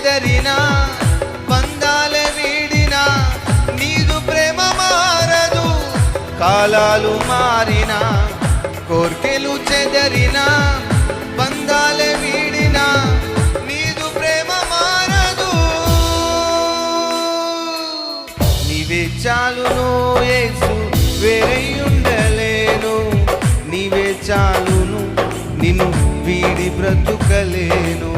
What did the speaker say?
చెదరినా బంధాలే వీడినా నీదు ప్రేమ మారదు. కాలాలు మారినా కోర్కెలు చెదరినా బంధాలే వీడినా నీదు ప్రేమ మారదు. నీవే చాలును యేసు వేరే ఉండలేను, నీవే చాలును నిన్ను వీడి బ్రతుకలేను.